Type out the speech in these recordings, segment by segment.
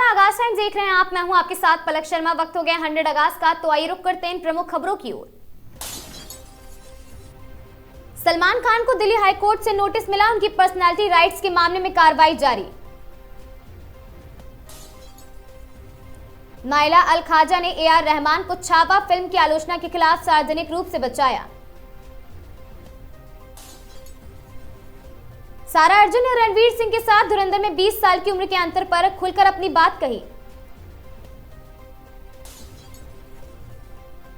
नमस्कार, आगाज टाइम देख रहे हैं आप। मैं हूं आपके साथ पलक शर्मा। वक्त हो गया 100 अगस्त का, तो आइए रुक करते हैं प्रमुख खबरों की ओर। सलमान खान को दिल्ली हाईकोर्ट से नोटिस मिला, उनकी पर्सनैलिटी राइट्स के मामले में कार्रवाई जारी। नाइला अल खाजा ने AR रहमान को छापा फिल्म की आलोचना के खिलाफ सार्वजनिक रूप से बचाया। सारा अर्जुन ने रणवीर सिंह के साथ धुरंधर में 20 साल की उम्र के अंतर पर खुलकर अपनी बात कही।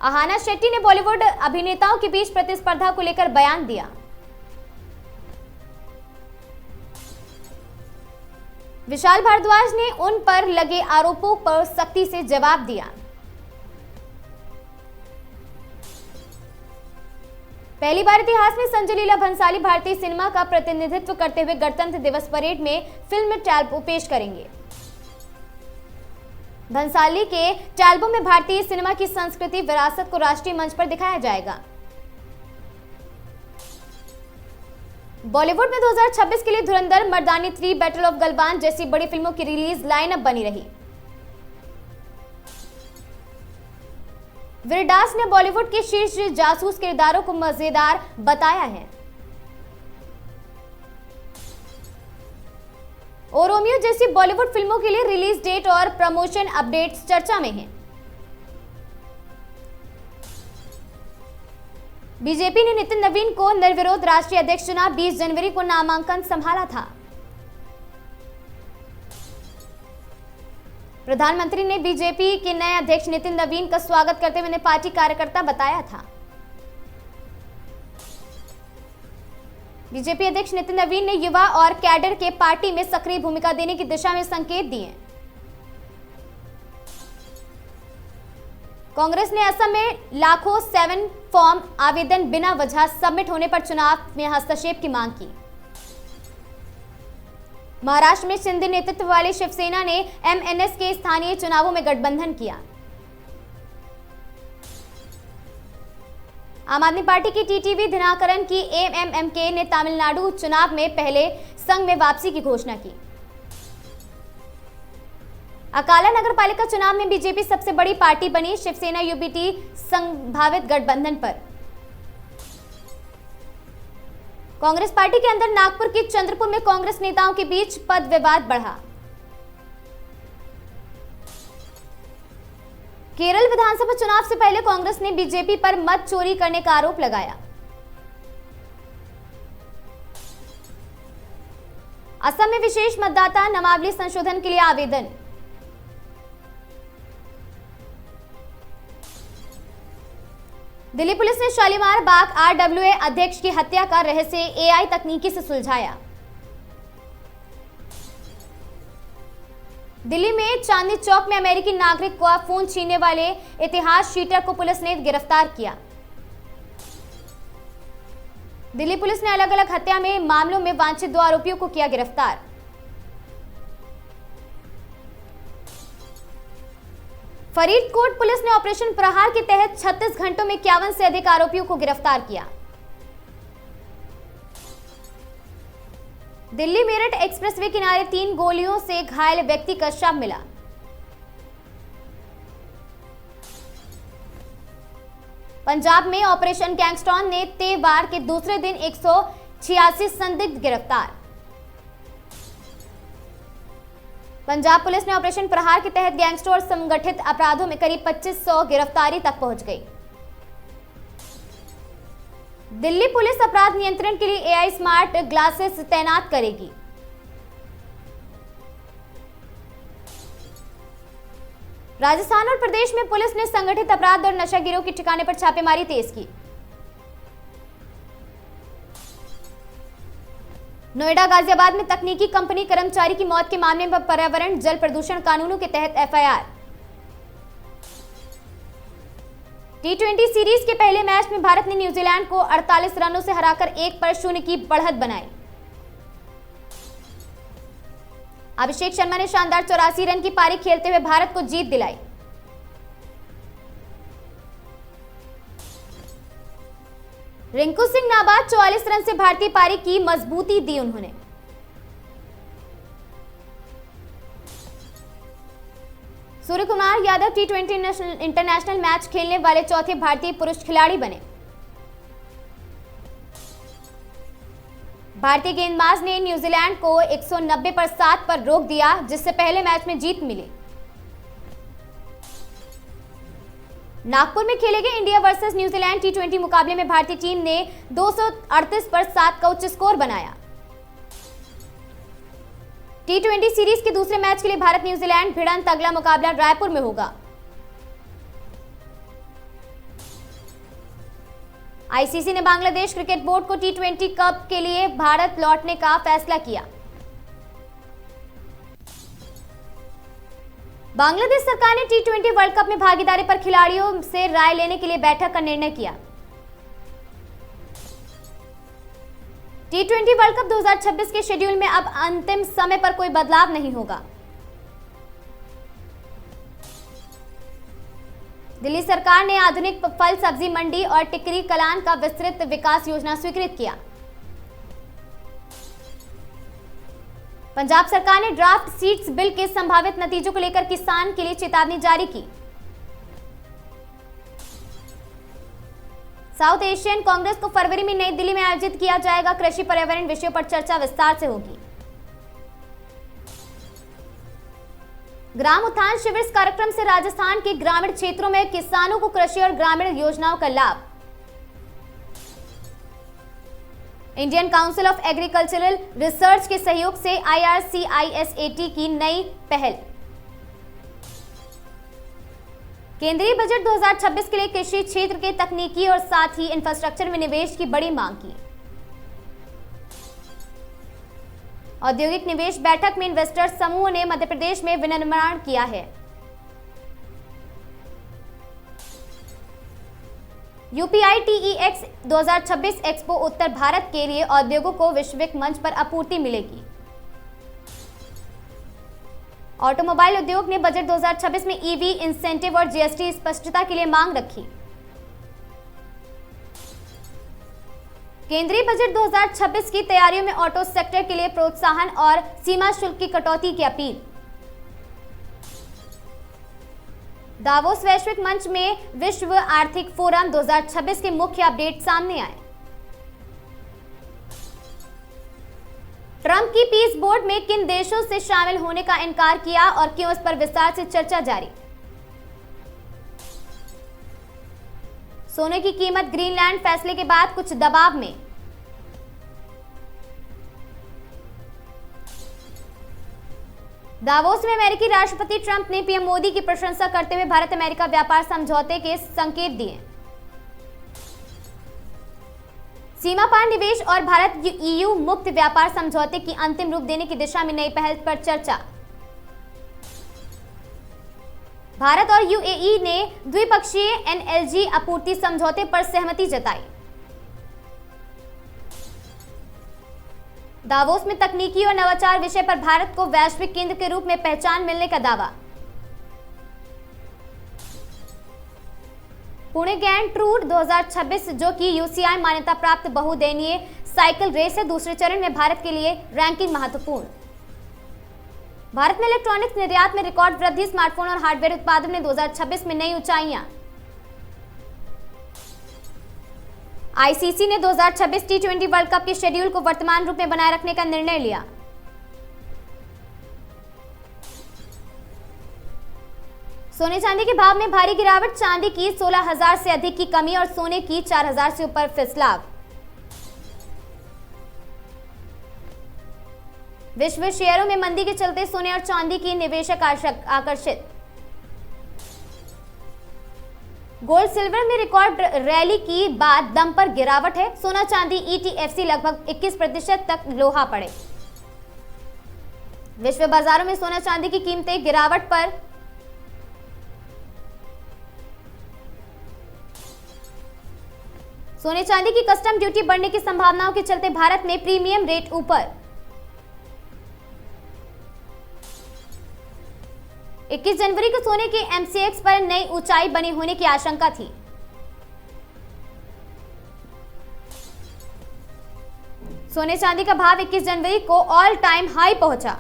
अहाना शेट्टी ने बॉलीवुड अभिनेताओं के बीच प्रतिस्पर्धा को लेकर बयान दिया। विशाल भारद्वाज ने उन पर लगे आरोपों पर सख्ती से जवाब दिया। पहली बार इतिहास में संजय लीला भंसाली भारतीय सिनेमा का प्रतिनिधित्व करते हुए गणतंत्र दिवस परेड में फिल्म टैल्बो पेश करेंगे। भंसाली के टैल्बो में भारतीय सिनेमा की संस्कृति विरासत को राष्ट्रीय मंच पर दिखाया जाएगा। बॉलीवुड में 2026 के लिए धुरंधर, मर्दानी 3, बैटल ऑफ गलवान जैसी बड़ी फिल्मों की रिलीज लाइनअप बनी रही। वीरदास ने बॉलीवुड के शीर्ष जासूस किरदारों को मजेदार बताया है। ओ रोमियो जैसी बॉलीवुड फिल्मों के लिए रिलीज डेट और प्रमोशन अपडेट्स चर्चा में हैं। बीजेपी ने नितिन नवीन को निर्विरोध राष्ट्रीय अध्यक्ष चुना, 20 जनवरी को नामांकन संभाला था। प्रधानमंत्री ने बीजेपी के नए अध्यक्ष नितिन नवीन का स्वागत करते हुए उन्हें पार्टी कार्यकर्ता बताया था। बीजेपी अध्यक्ष नितिन नवीन ने युवा और कैडर के पार्टी में सक्रिय भूमिका देने की दिशा में संकेत दिए। कांग्रेस ने असम में लाखों 7 फॉर्म आवेदन बिना वजह सबमिट होने पर चुनाव में हस्तक्षेप की मांग की। महाराष्ट्र में शिंदे नेतृत्व वाली शिवसेना ने MNS के स्थानीय चुनावों में गठबंधन किया। आम आदमी पार्टी की टीटीवी दिनाकरन की AMMK ने तमिलनाडु चुनाव में पहले संघ में वापसी की घोषणा की। अकाला नगर पालिका चुनाव में बीजेपी सबसे बड़ी पार्टी बनी, शिवसेना UBT संभावित गठबंधन पर। कांग्रेस पार्टी के अंदर नागपुर के चंद्रपुर में कांग्रेस नेताओं के बीच पद विवाद बढ़ा। केरल विधानसभा चुनाव से पहले कांग्रेस ने बीजेपी पर मत चोरी करने का आरोप लगाया। असम में विशेष मतदाता नामावली संशोधन के लिए आवेदन। दिल्ली पुलिस ने शालीमार बाग RWA अध्यक्ष की हत्या का रहस्य AI तकनीकी से सुलझाया। दिल्ली में चांदनी चौक में अमेरिकी नागरिक का फोन छीनने वाले इतिहास शीटर को पुलिस ने गिरफ्तार किया। दिल्ली पुलिस ने अलग अलग हत्या में मामलों में वांछित 2 आरोपियों को किया गिरफ्तार। फरीदकोट पुलिस ने ऑपरेशन प्रहार के तहत 36 घंटों में 51 से अधिक आरोपियों को गिरफ्तार किया। दिल्ली मेरठ एक्सप्रेसवे किनारे 3 गोलियों से घायल व्यक्ति का शव मिला। पंजाब में ऑपरेशन गैंगस्टॉन ने त्योहार के दूसरे दिन 186 संदिग्ध गिरफ्तार। पंजाब पुलिस ने ऑपरेशन प्रहार के तहत गैंगस्टर और संगठित अपराधों में करीब 2500 गिरफ्तारी तक पहुंच गई। दिल्ली पुलिस अपराध नियंत्रण के लिए AI स्मार्ट ग्लासेस तैनात करेगी। राजस्थान और प्रदेश में पुलिस ने संगठित अपराध और नशागिरों के ठिकाने पर छापेमारी तेज की। नोएडा गाजियाबाद में तकनीकी कंपनी कर्मचारी की मौत के मामले में पर्यावरण जल प्रदूषण कानूनों के तहत FIR। T20 सीरीज के पहले मैच में भारत ने न्यूजीलैंड को 48 रनों से हराकर 1-0 की बढ़त बनाई। अभिषेक शर्मा ने शानदार 84 रन की पारी खेलते हुए भारत को जीत दिलाई। रिंकू सिंह नाबाद 44 रन से भारतीय पारी की मजबूती दी उन्होंने। सूर्यकुमार यादव टी20 इंटरनेशनल मैच खेलने वाले चौथे भारतीय पुरुष खिलाड़ी बने। भारतीय गेंदबाज ने न्यूजीलैंड को 190 पर 7 पर रोक दिया, जिससे पहले मैच में जीत मिली। नागपुर में खेले गए इंडिया वर्सेस न्यूजीलैंड टी20 मुकाबले में भारतीय टीम ने 238 पर 7 का उच्च स्कोर बनाया। टी20 सीरीज के दूसरे मैच के लिए भारत न्यूजीलैंड भिड़ंत अगला मुकाबला रायपुर में होगा। आईसीसी ने बांग्लादेश क्रिकेट बोर्ड को टी20 कप के लिए भारत लौटने का फैसला किया। बांग्लादेश सरकार ने टी20 वर्ल्ड कप में भागीदारी पर खिलाड़ियों से राय लेने के लिए बैठक का निर्णय किया। टी20 वर्ल्ड कप 2026 के शेड्यूल में अब अंतिम समय पर कोई बदलाव नहीं होगा। दिल्ली सरकार ने आधुनिक फल सब्जी मंडी और टिकरी कलान का विस्तृत विकास योजना स्वीकृत किया। पंजाब सरकार ने ड्राफ्ट सीड्स बिल के संभावित नतीजों को लेकर किसान के लिए चेतावनी जारी की। साउथ एशियन कांग्रेस को फरवरी में नई दिल्ली में आयोजित किया जाएगा। कृषि पर्यावरण विषयों पर चर्चा विस्तार से होगी। ग्राम उत्थान शिविर कार्यक्रम से राजस्थान के ग्रामीण क्षेत्रों में किसानों को कृषि और ग्रामीण योजनाओं का लाभ। Indian council of agricultural research के सहयोग से IRCISAT की नई पहल। केंद्रीय बजट 2026 के लिए कृषि क्षेत्र के तकनीकी और साथ ही इंफ्रास्ट्रक्चर में निवेश की बड़ी मांग की। औद्योगिक निवेश बैठक में इन्वेस्टर्स समूह ने मध्य प्रदेश में विनिर्माण किया है। UPITEX 2026 एक्सपो उत्तर भारत के लिए उद्योगों को वैश्विक मंच पर आपूर्ति मिलेगी। ऑटोमोबाइल उद्योग ने बजट 2026 में EV इंसेंटिव और GST स्पष्टता के लिए मांग रखी। केंद्रीय बजट 2026 की तैयारियों में ऑटो सेक्टर के लिए प्रोत्साहन और सीमा शुल्क की कटौती की अपील। दावोस वैश्विक मंच में विश्व आर्थिक फोरम 2026 के मुख्य अपडेट सामने आए। ट्रंप की पीस बोर्ड में किन देशों से शामिल होने का इनकार किया और क्यों, इस पर विस्तार से चर्चा जारी। सोने की कीमत ग्रीनलैंड फैसले के बाद कुछ दबाव में। दावोस में अमेरिकी राष्ट्रपति ट्रंप ने पीएम मोदी की प्रशंसा करते हुए भारत अमेरिका व्यापार समझौते के संकेत दिए। सीमा पार निवेश और भारत EU मुक्त व्यापार समझौते की अंतिम रूप देने की दिशा में नई पहल पर चर्चा। भारत और UAE ने द्विपक्षीय NLG आपूर्ति समझौते पर सहमति जताई। दावोस में तकनीकी और नवाचार विषय पर भारत को वैश्विक केंद्र के रूप में पहचान मिलने का दावा। पुणे ग्रैंड टूर 2026 जो कि UCI मान्यता प्राप्त बहुदिनीय साइकिल रेस है, दूसरे चरण में भारत के लिए रैंकिंग महत्वपूर्ण। भारत में इलेक्ट्रॉनिक्स निर्यात में रिकॉर्ड वृद्धि, स्मार्टफोन और हार्डवेयर उत्पादन में 2026 में नई ऊंचाइयां। आईसीसी ने 2026 टी20 वर्ल्ड कप के शेड्यूल को वर्तमान रूप में बनाए रखने का निर्णय लिया। सोने चांदी के भाव में भारी गिरावट, चांदी की 16,000 से अधिक की कमी और सोने की 4,000 से ऊपर फिसलाव। विश्व शेयरों में मंदी के चलते सोने और चांदी की निवेशक आकर्षित। गोल्ड सिल्वर में रिकॉर्ड रैली की बाद दम पर गिरावट है। सोना चांदी ETF लगभग 21% तक लोहा पड़े। विश्व बाजारों में सोना चांदी की कीमतें गिरावट पर। सोने चांदी की कस्टम ड्यूटी बढ़ने की संभावनाओं के चलते भारत में प्रीमियम रेट ऊपर। 21 जनवरी को सोने के MCX पर नई ऊंचाई बनी होने की आशंका थी। सोने चांदी का भाव 21 जनवरी को ऑल टाइम हाई पहुंचा।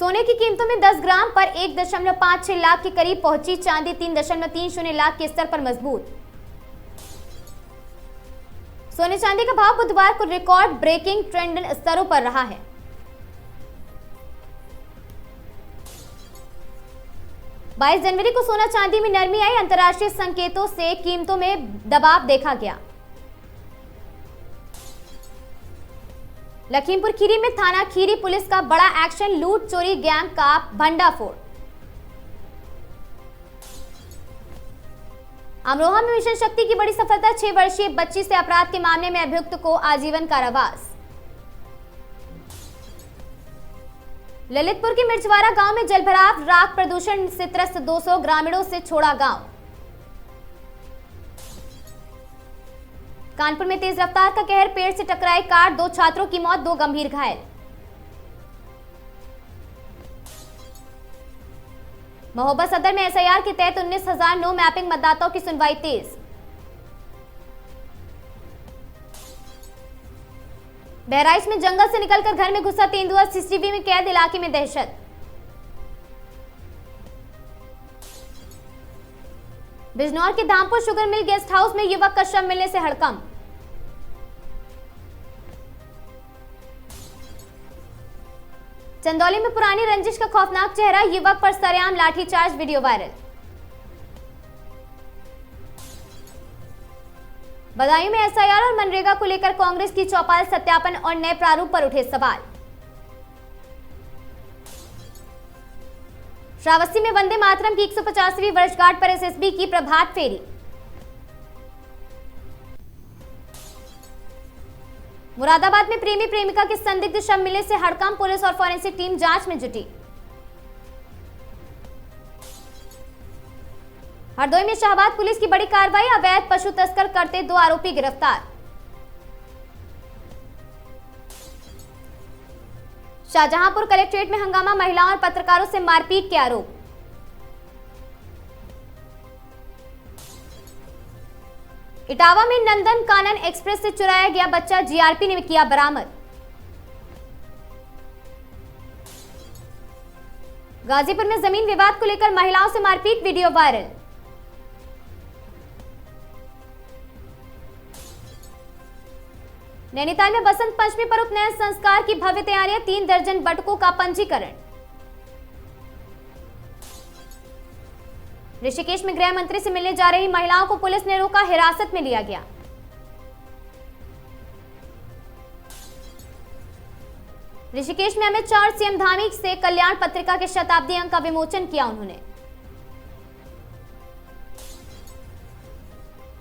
सोने की कीमतों में 10 ग्राम पर 1.56 लाख के करीब पहुंची, चांदी 3.30 लाख के स्तर पर मजबूत। सोने चांदी का भाव बुधवार को रिकॉर्ड ब्रेकिंग ट्रेंड स्तरों पर रहा है। बाईस जनवरी को सोना चांदी में नरमी आई, अंतर्राष्ट्रीय संकेतों से कीमतों में दबाव देखा गया। लखीमपुर खीरी में थाना खीरी पुलिस का बड़ा एक्शन, लूट चोरी गैंग का भंडाफोड़। अमरोहा में मिशन शक्ति की बड़ी सफलता, 6 वर्षीय बच्ची से अपराध के मामले में अभियुक्त को आजीवन कारावास। ललितपुर के मिर्चवाड़ा गांव में जलभराव, राख प्रदूषण से त्रस्त 200 ग्रामीणों से छोड़ा गांव। कानपुर में तेज रफ्तार का कहर, पेड़ से टकराई कार, 2 छात्रों की मौत, 2 गंभीर घायल। महोबा सदर में एसआईआर के तहत 19,000 नो मैपिंग मतदाताओं की सुनवाई तेज। बहराइच में जंगल से निकलकर घर में घुसा तेंदुआ, सीसीटीवी में कैद, इलाके में दहशत। बिजनौर के Dhampur sugar mill guest house में युवक का शव मिलने से हड़कंप। चंदौली में पुरानी रंजिश का खौफनाक चेहरा, युवक पर सरेआम लाठीचार्ज, वीडियो वायरल। बदायूं में एसआईआर और मनरेगा को लेकर कांग्रेस की चौपाल, सत्यापन और नए प्रारूप पर उठे सवाल। श्रावस्ती में वंदे मातरम की 150वीं वर्षगांठ पर एसएसबी की प्रभात फेरी। मुरादाबाद में प्रेमी प्रेमिका के संदिग्ध शव मिलने से हड़कंप, पुलिस और फॉरेंसिक टीम जांच में जुटी। हरदोई में शाहबाद पुलिस की बड़ी कार्रवाई, अवैध पशु तस्कर करते 2 आरोपी गिरफ्तार। शाहजहांपुर कलेक्ट्रेट में हंगामा, महिलाओं और पत्रकारों से मारपीट के आरोप। इटावा में नंदन कानन एक्सप्रेस से चुराया गया बच्चा, जीआरपी ने किया बरामद। गाजीपुर में जमीन विवाद को लेकर महिलाओं से मारपीट, वीडियो वायरल। नैनीताल में बसंत पंचमी पर उपनयन संस्कार की भव्य तैयारियां, 3 दर्जन बटुकों का पंजीकरण। ऋषिकेश में गृह मंत्री से मिलने जा रही महिलाओं को पुलिस ने रोका, हिरासत में लिया गया। ऋषिकेश में अमित शाह और सीएम धामी से कल्याण पत्रिका के शताब्दी अंक का विमोचन किया उन्होंने।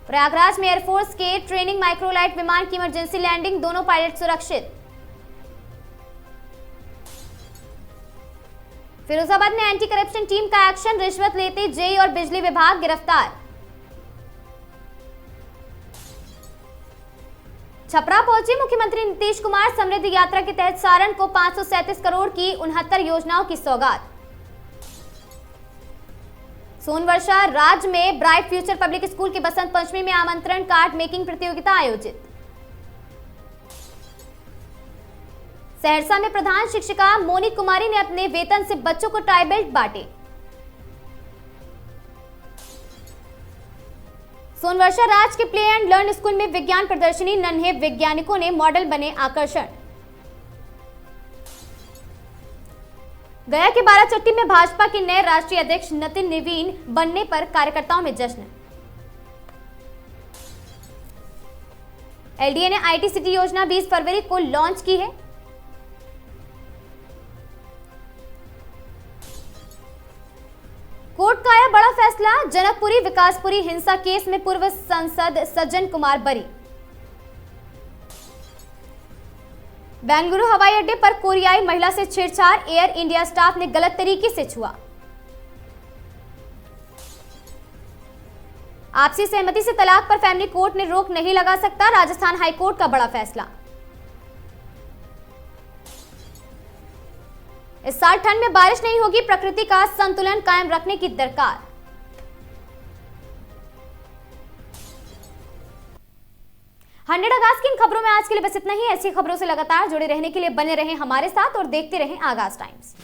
प्रयागराज में एयरफोर्स के ट्रेनिंग माइक्रोलाइट विमान की इमरजेंसी लैंडिंग, दोनों पायलट सुरक्षित। फिरोजाबाद में एंटी करप्शन टीम का एक्शन, रिश्वत लेते जेई और बिजली विभाग गिरफ्तार। छपरा पहुंचे मुख्यमंत्री नीतीश कुमार, समृद्धि यात्रा के तहत सारण को 537 करोड़ की 69 योजनाओं की सौगात। सोनवर्षा राज्य में ब्राइट फ्यूचर पब्लिक स्कूल की बसंत पंचमी में आमंत्रण कार्ड मेकिंग प्रतियोगिता आयोजित। सहरसा में प्रधान शिक्षिका मोनी कुमारी ने अपने वेतन से बच्चों को टाई बेल्ट बांटे। सोनवर्षा राज्य के प्ले एंड लर्न स्कूल में विज्ञान प्रदर्शनी, नन्हे वैज्ञानिकों ने मॉडल बने आकर्षण। गया के बाराचट्टी में भाजपा के नए राष्ट्रीय अध्यक्ष नितिन नवीन बनने पर कार्यकर्ताओं में जश्न। एलडीए ने आईटी सिटी योजना 20 फरवरी को लॉन्च की है। कोर्ट का आया बड़ा फैसला, जनकपुरी विकासपुरी हिंसा केस में पूर्व सांसद सज्जन कुमार बरी। बेंगलुरु हवाई अड्डे पर कोरियाई महिला से छेड़छाड़, एयर इंडिया स्टाफ ने गलत तरीके से छुआ। आपसी सहमति से तलाक पर फैमिली कोर्ट ने रोक नहीं लगा सकता, राजस्थान हाईकोर्ट का बड़ा फैसला। इस साल ठंड में बारिश नहीं होगी, प्रकृति का संतुलन कायम रखने की दरकार। 100 अगस्त की इन खबरों में आज के लिए बस इतना ही। ऐसी खबरों से लगातार जुड़े रहने के लिए बने रहें हमारे साथ और देखते रहें आगाज टाइम्स।